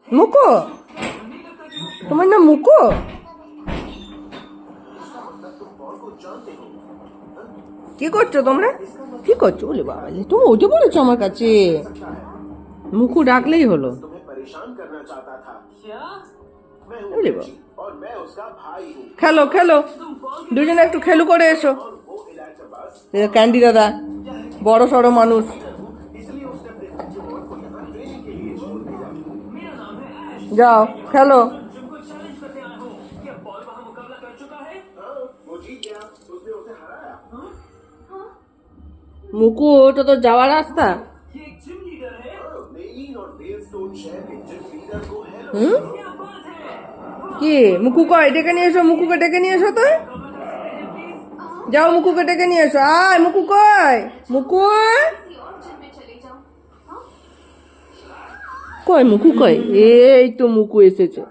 মুকো, তোমার নাম মুকো? কি করছো তোমরা? কি করছো? বলে বাবা, তুমি উঠে পড়েছো আমার কাছে। মুকু ডাকলেই হলো। বলে বাবা, খেলো খেলো, দুজনে একটু খেলু করে এসো। ক্যান্ডি দাদা বড় সড়ো মানুষ। যাও খেলো। মুকু, ওটা তো যাওয়ার রাস্তা। হুম, কি মুকু কয়? ডেকে নিয়ে এসো, মুকুকে ডেকে নিয়ে এসো তো। যাও মুকুকে ডেকে নিয়ে এসো। আয় মুকু কয়? মুকু কয়? মুকু কয়? এই তো মুকু এসেছে।